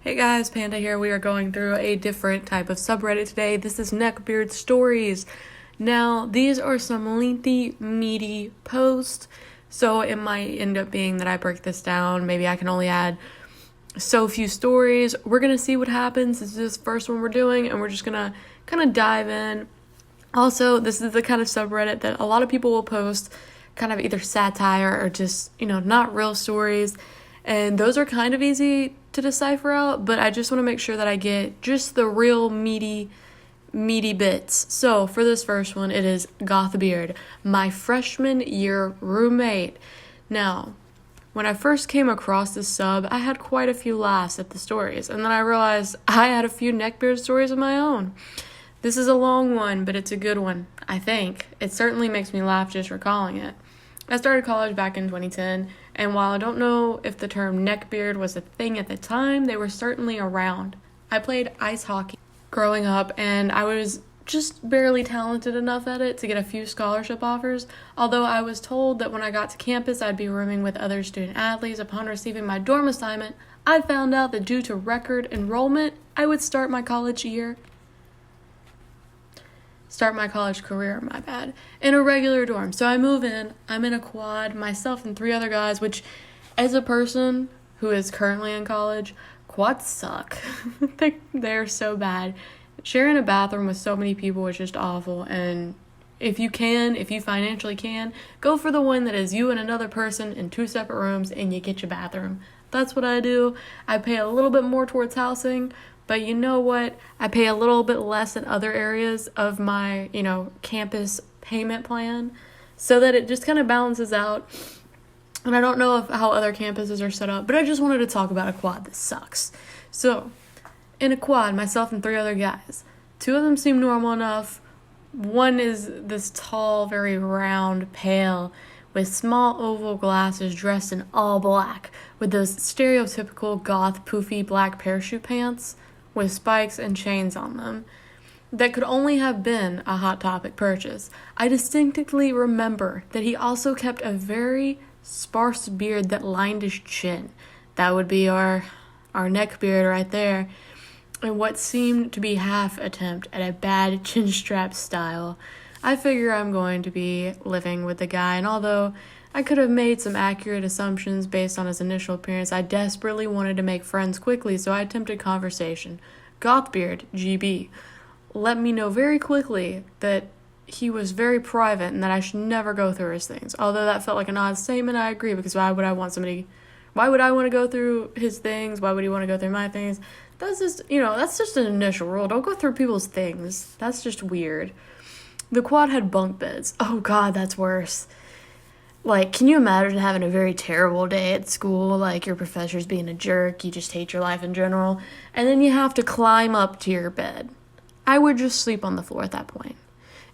Hey guys, Panda here. We are going through a different type of subreddit today. This is Neckbeardstories. Now, these are some lengthy, meaty posts, so it might end up being that I break this down. Maybe I can only add so few stories. We're gonna see what happens. This is the first one we're doing, and we're just gonna kind of dive in. Also, this is the kind of subreddit that a lot of people will post kind of either satire or just, not real stories. And those are kind of easy to decipher out, but I just want to make sure that I get just the real meaty bits. So for this first one, it is Gothbeard, my freshman year roommate. Now, when I first came across this sub, I had quite a few laughs at the stories, and then I realized I had a few neckbeard stories of my own. This is a long one, but it's a good one, I think. It certainly makes me laugh just recalling it. I started college back in 2010, and while I don't know if the term neckbeard was a thing at the time, they were certainly around. I played ice hockey growing up, and I was just barely talented enough at it to get a few scholarship offers, although I was told that when I got to campus I'd be rooming with other student athletes. Upon receiving my dorm assignment, I found out that due to record enrollment, I would start my college career, in a regular dorm. So I move in, I'm in a quad, myself and 3 other guys, which, as a person who is currently in college, quads suck. They're so bad. Sharing a bathroom with so many people is just awful, and if you financially can, go for the one that is you and another person in 2 separate rooms and you get your bathroom. That's what I do. I pay a little bit more towards housing, but you know what? I pay a little bit less in other areas of my, campus payment plan so that it just kind of balances out. And I don't know how other campuses are set up, but I just wanted to talk about a quad that sucks. So, in a quad, myself and 3 other guys. 2 of them seem normal enough. One is this tall, very round, pale, with small oval glasses, dressed in all black, with those stereotypical goth, poofy black parachute pants with spikes and chains on them. That could only have been a Hot Topic purchase. I distinctly remember that he also kept a very sparse beard that lined his chin. That would be our neck beard right there. And what seemed to be half attempt at a bad chin strap style. I figure I'm going to be living with the guy, and although I could have made some accurate assumptions based on his initial appearance, I desperately wanted to make friends quickly, so I attempted conversation. Gothbeard, GB, let me know very quickly that he was very private and that I should never go through his things. Although that felt like an odd statement, I agree, because why would I want to go through his things? Why would he want to go through my things? That's just an initial rule. Don't go through people's things. That's just weird. The quad had bunk beds. Oh god, that's worse. Like, can you imagine having a very terrible day at school, like your professor's being a jerk, you just hate your life in general, and then you have to climb up to your bed? I would just sleep on the floor at that point.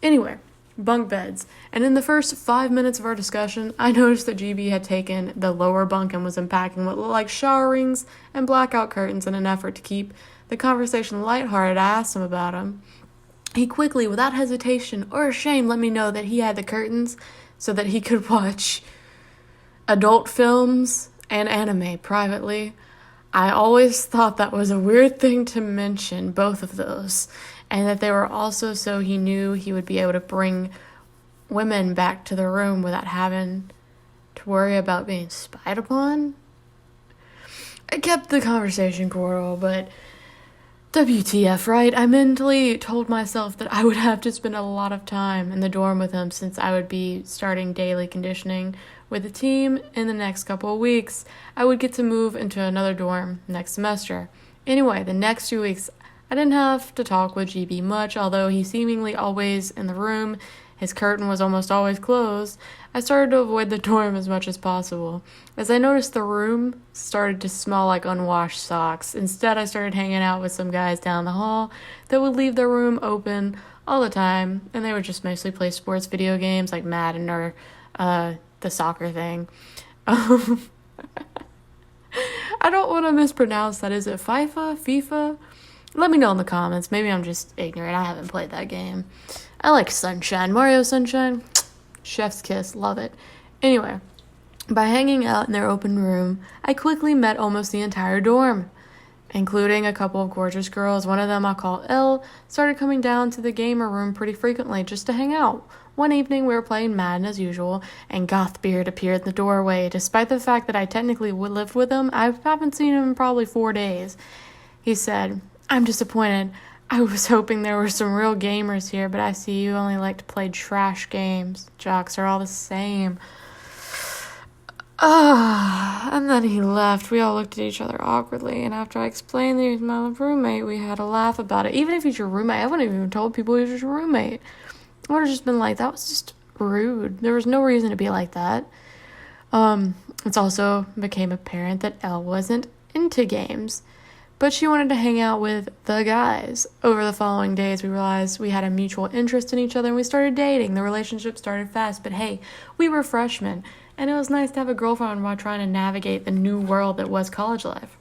Anyway, bunk beds. And in the first 5 minutes of our discussion, I noticed that GB had taken the lower bunk and was unpacking what looked like shower rings and blackout curtains in an effort to keep the conversation lighthearted. I asked him about him. He quickly, without hesitation or shame, let me know that he had the curtains so that he could watch adult films and anime privately. I always thought that was a weird thing to mention, both of those, and that they were also so he knew he would be able to bring women back to the room without having to worry about being spied upon. I kept the conversation cordial, but WTF, right? I mentally told myself that I would have to spend a lot of time in the dorm with him since I would be starting daily conditioning with the team in the next couple of weeks. I would get to move into another dorm next semester. Anyway, the next 2 weeks, I didn't have to talk with GB much, although he seemingly always in the room. His curtain was almost always closed. I started to avoid the dorm as much as possible, as I noticed the room started to smell like unwashed socks. Instead, I started hanging out with some guys down the hall that would leave their room open all the time, and they would just mostly play sports video games like Madden or the soccer thing. I don't want to mispronounce that. Is it FIFA? Let me know in the comments. Maybe I'm just ignorant. I haven't played that game. I like Sunshine. Mario Sunshine. Chef's kiss. Love it. Anyway, by hanging out in their open room, I quickly met almost the entire dorm. including a couple of gorgeous girls. One of them, I'll call Elle, started coming down to the gamer room pretty frequently just to hang out. One evening, we were playing Madden as usual, and Gothbeard appeared in the doorway. Despite the fact that I technically lived with him, I haven't seen him in probably 4 days. He said, "I'm disappointed. I was hoping there were some real gamers here, but I see you only like to play trash games. Jocks are all the same." And then he left. We all looked at each other awkwardly, and after I explained that he was my roommate, we had a laugh about it. Even if he's your roommate, I wouldn't have even told people he was your roommate. I would have just been like, that was just rude. There was no reason to be like that. It's also became apparent that Elle wasn't into games, but she wanted to hang out with the guys. Over the following days, we realized we had a mutual interest in each other, and we started dating. The relationship started fast, but hey, we were freshmen, and it was nice to have a girlfriend while trying to navigate the new world that was college life.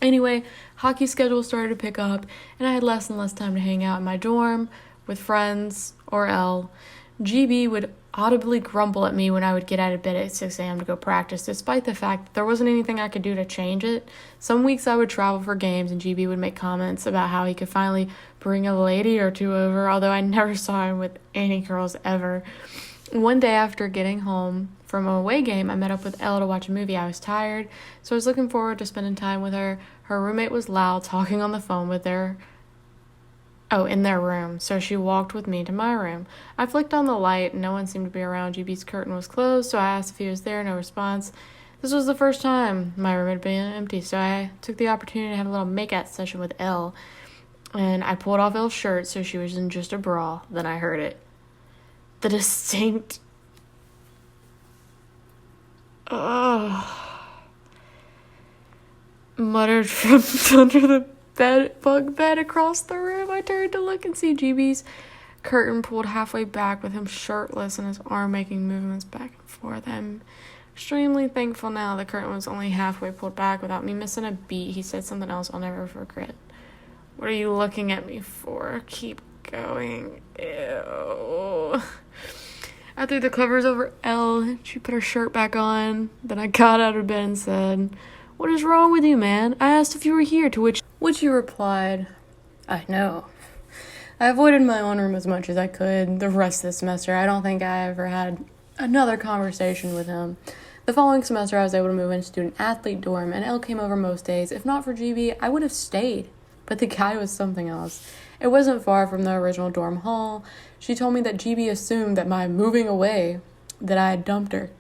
Anyway, hockey schedule started to pick up, and I had less and less time to hang out in my dorm with friends or Elle. GB would audibly grumble at me when I would get out of bed at 6 a.m. to go practice, despite the fact that there wasn't anything I could do to change it. Some weeks I would travel for games, and GB would make comments about how he could finally bring a lady or two over, although I never saw him with any girls ever. One day after getting home from a away game, I met up with Elle to watch a movie. I was tired, so I was looking forward to spending time with her. Her roommate was loud, talking on the phone with in their room, so she walked with me to my room. I flicked on the light, and no one seemed to be around. GB's curtain was closed, so I asked if he was there. No response. This was the first time my room had been empty, so I took the opportunity to have a little make-out session with Elle, and I pulled off Elle's shirt so she was in just a bra. Then I heard it. The distinct muttered from under the bunk bed across the room. I turned to look and see GB's curtain pulled halfway back with him shirtless and his arm making movements back and forth. I'm extremely thankful now the curtain was only halfway pulled back without me missing a beat. He said something else I'll never forget. "What are you looking at me for? Keep going." Ew. I threw the covers over Elle. She put her shirt back on. Then I got out of bed and said, "What is wrong with you, man? I asked if you were here," to which you replied, "I know." I avoided my own room as much as I could the rest of the semester. I don't think I ever had another conversation with him. The following semester, I was able to move into student-athlete dorm, and Elle came over most days. If not for GB, I would have stayed, but the guy was something else. It wasn't far from the original dorm hall. She told me that GB assumed that by moving away, that I had dumped her,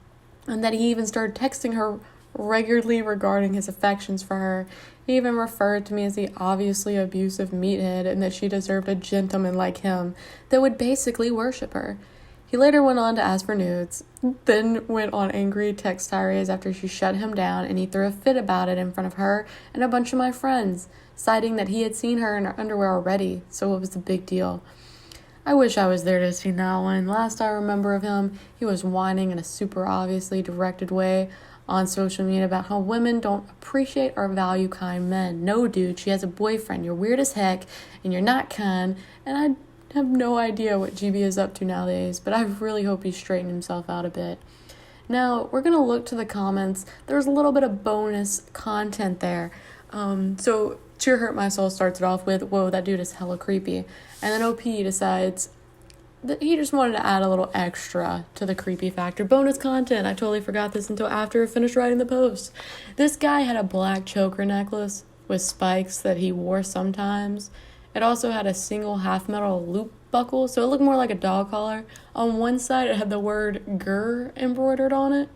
and that he even started texting her regularly regarding his affections for her. He even referred to me as the obviously abusive meathead, and that she deserved a gentleman like him that would basically worship her. He later went on to ask for nudes, then went on angry text tirades after she shut him down, and he threw a fit about it in front of her and a bunch of my friends, citing that he had seen her in her underwear already, so it was the big deal. I wish I was there to see that one. Last I remember of him, he was whining in a super obviously directed way on social media about how women don't appreciate or value kind men. "No, dude, she has a boyfriend. You're weird as heck, and you're not kind." And I have no idea what GB is up to nowadays, but I really hope he's straightened himself out a bit. Now, we're going to look to the comments. There's a little bit of bonus content there. So Cheer Hurt My Soul starts it off with, "Whoa, that dude is hella creepy." And then OP decides that he just wanted to add a little extra to the creepy factor. Bonus content. I totally forgot this until after I finished writing the post. This guy had a black choker necklace with spikes that he wore sometimes. It also had a single half metal loop buckle, so it looked more like a dog collar. On one side, it had the word "grr" embroidered on it.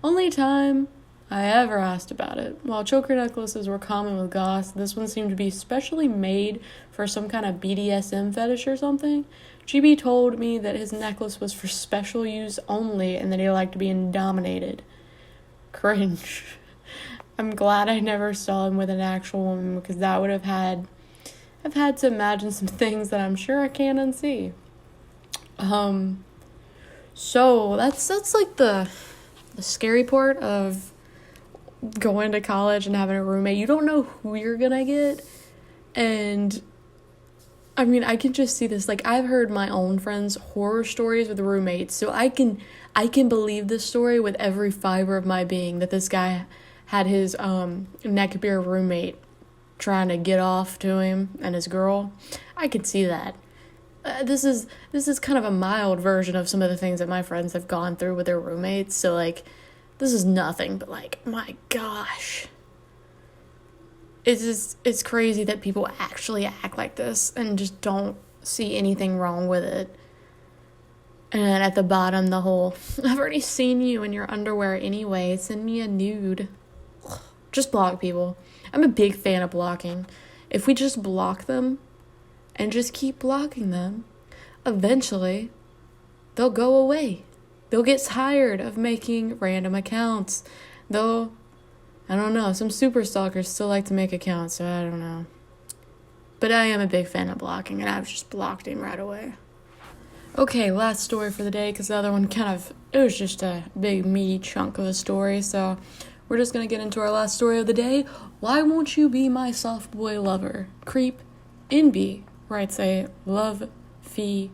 Only time I ever asked about it. While choker necklaces were common with goths, this one seemed to be specially made for some kind of BDSM fetish or something. GB told me that his necklace was for special use only and that he liked being dominated. Cringe. I'm glad I never saw him with an actual woman, because that would have had... I've had to imagine some things that I'm sure I can't unsee. So that's like the scary part of going to college and having a roommate. You don't know who you're gonna get, and I mean, I can just see this. Like, I've heard my own friends' horror stories with roommates, so I can believe this story with every fiber of my being that this guy had his neckbeard roommate trying to get off to him and his girl. I could see that. This is kind of a mild version of some of the things that my friends have gone through with their roommates. So, like, this is nothing, but, like, my gosh. It's crazy that people actually act like this and just don't see anything wrong with it. And at the bottom, the whole, I've already seen you in your underwear anyway, send me a nude. Just block people. I'm a big fan of blocking. If we just block them and just keep blocking them, eventually they'll go away. They'll get tired of making random accounts. Though, I don't know, some super stalkers still like to make accounts, so I don't know. But I am a big fan of blocking, and I've just blocked him right away. Okay, last story for the day, because the other one it was just a big meaty chunk of a story, so we're just going to get into our last story of the day. Why won't you be my soft boy lover? Creep NB writes a love fee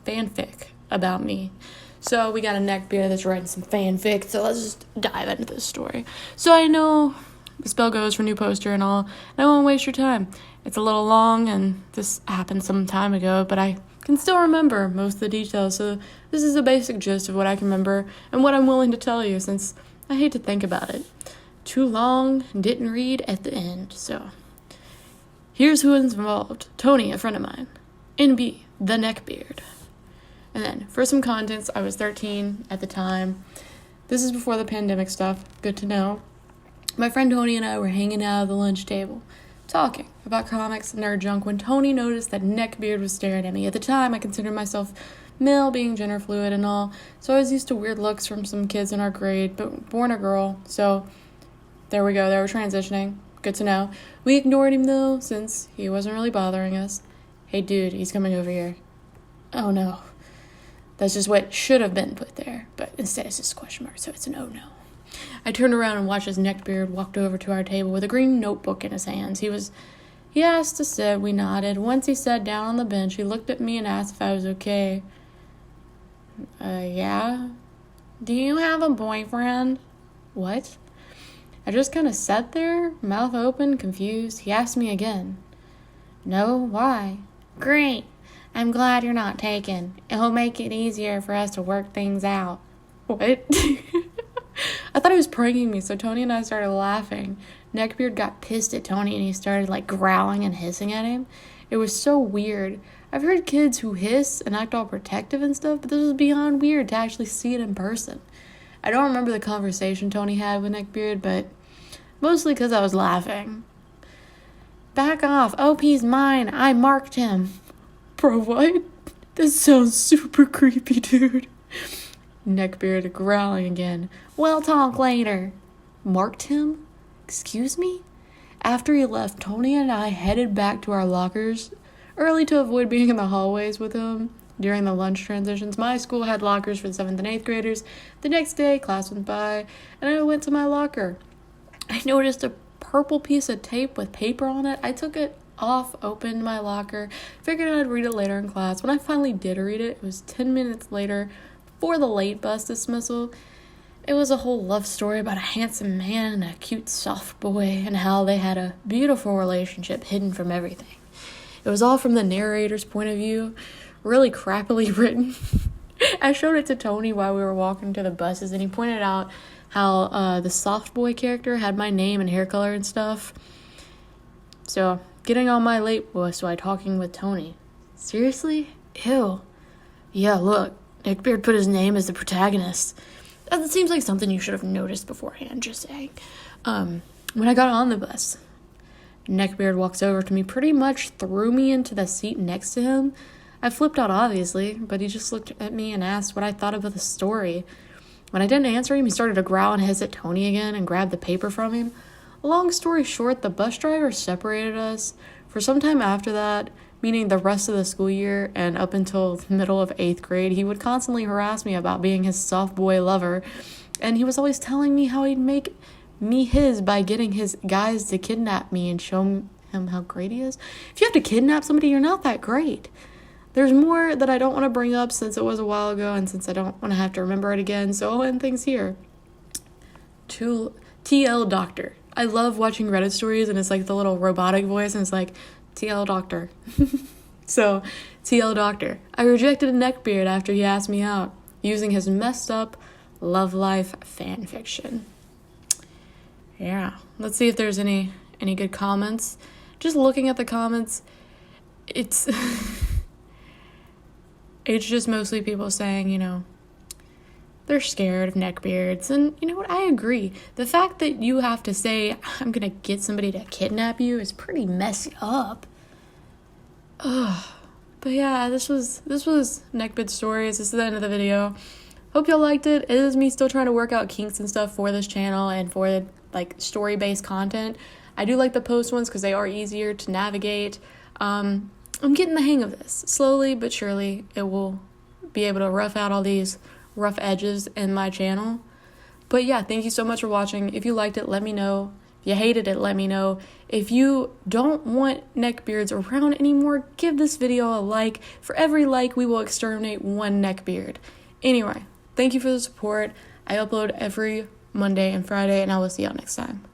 fanfic about me. So we got a neckbeard that's writing some fanfic, so let's just dive into this story. So I know the spell goes for new poster and all, and I won't waste your time. It's a little long, and this happened some time ago, but I can still remember most of the details, so this is a basic gist of what I can remember and what I'm willing to tell you, since I hate to think about it. Too long, didn't read at the end, so here's who is involved. Tony, a friend of mine. NB, the neckbeard. And then, for some context, I was 13 at the time. This is before the pandemic stuff. Good to know. My friend Tony and I were hanging out at the lunch table, talking about comics and nerd junk, when Tony noticed that Neckbeard was staring at me. At the time, I considered myself male, being gender fluid and all, so I was used to weird looks from some kids in our grade, but born a girl, so there we go, they were transitioning. Good to know. We ignored him, though, since he wasn't really bothering us. Hey, dude, he's coming over here. Oh, no. That's just what should have been put there, but instead it's just a question mark, so it's an oh no. I turned around and watched as Neckbeard walked over to our table with a green notebook in his hands. He asked to sit. We nodded. Once he sat down on the bench, he looked at me and asked if I was okay. Yeah? Do you have a boyfriend? What? I just kind of sat there, mouth open, confused. He asked me again. No, why? Great. I'm glad you're not taken. It'll make it easier for us to work things out. What? I thought he was pranking me, so Tony and I started laughing. Neckbeard got pissed at Tony and he started growling and hissing at him. It was so weird. I've heard kids who hiss and act all protective and stuff, but this was beyond weird to actually see it in person. I don't remember the conversation Tony had with Neckbeard, but mostly because I was laughing. Back off. OP's mine. I marked him. Bro, what? That sounds super creepy, dude. Neckbeard growling again. We'll talk later. Marked him? Excuse me? After he left, Tony and I headed back to our lockers early to avoid being in the hallways with him during the lunch transitions. My school had lockers for the 7th and 8th graders. The next day, class went by, and I went to my locker. I noticed a purple piece of tape with paper on it. I took it off, opened my locker, figured I'd read it later in class. When I finally did read it, it was 10 minutes later, before the late bus dismissal. It was a whole love story about a handsome man and a cute soft boy, and how they had a beautiful relationship hidden from everything. It was all from the narrator's point of view, really crappily written. I showed it to Tony while we were walking to the buses, and he pointed out how the soft boy character had my name and hair color and stuff. So, getting on my late bus while talking with Tony. Seriously? Ew. Yeah, look, Neckbeard put his name as the protagonist. That seems like something you should have noticed beforehand, just saying. When I got on the bus, Neckbeard walks over to me, pretty much threw me into the seat next to him. I flipped out, obviously, but he just looked at me and asked what I thought of the story. When I didn't answer him, he started to growl and hiss at Tony again and grabbed the paper from him. Long story short, the bus driver separated us. For some time after that, meaning the rest of the school year and up until the middle of 8th grade, he would constantly harass me about being his soft boy lover. And he was always telling me how he'd make me his by getting his guys to kidnap me and show him how great he is. If you have to kidnap somebody, you're not that great. There's more that I don't want to bring up since it was a while ago and since I don't want to have to remember it again, so I'll end things here. TL Doctor. I love watching Reddit stories, and it's like the little robotic voice, and it's like, TL Doctor. So, TL Doctor. I rejected a neckbeard after he asked me out, using his messed up love life fan fiction. Yeah, let's see if there's any good comments. Just looking at the comments, it's it's just mostly people saying, you know, they're scared of neckbeards. And you know what? I agree. The fact that you have to say, I'm gonna get somebody to kidnap you is pretty messed up. Ugh. But yeah, this was Neckbeardstories. This is the end of the video. Hope y'all liked it. It is me still trying to work out kinks and stuff for this channel and for like story-based content. I do like the post ones because they are easier to navigate. I'm getting the hang of this. Slowly but surely, it will be able to rough out all these rough edges in my channel. But yeah, thank you so much for watching. If you liked it, let me know. If you hated it, let me know. If you don't want neckbeards around anymore, give this video a like. For every like, we will exterminate one neckbeard. Anyway, thank you for the support. I upload every Monday and Friday, and I will see y'all next time.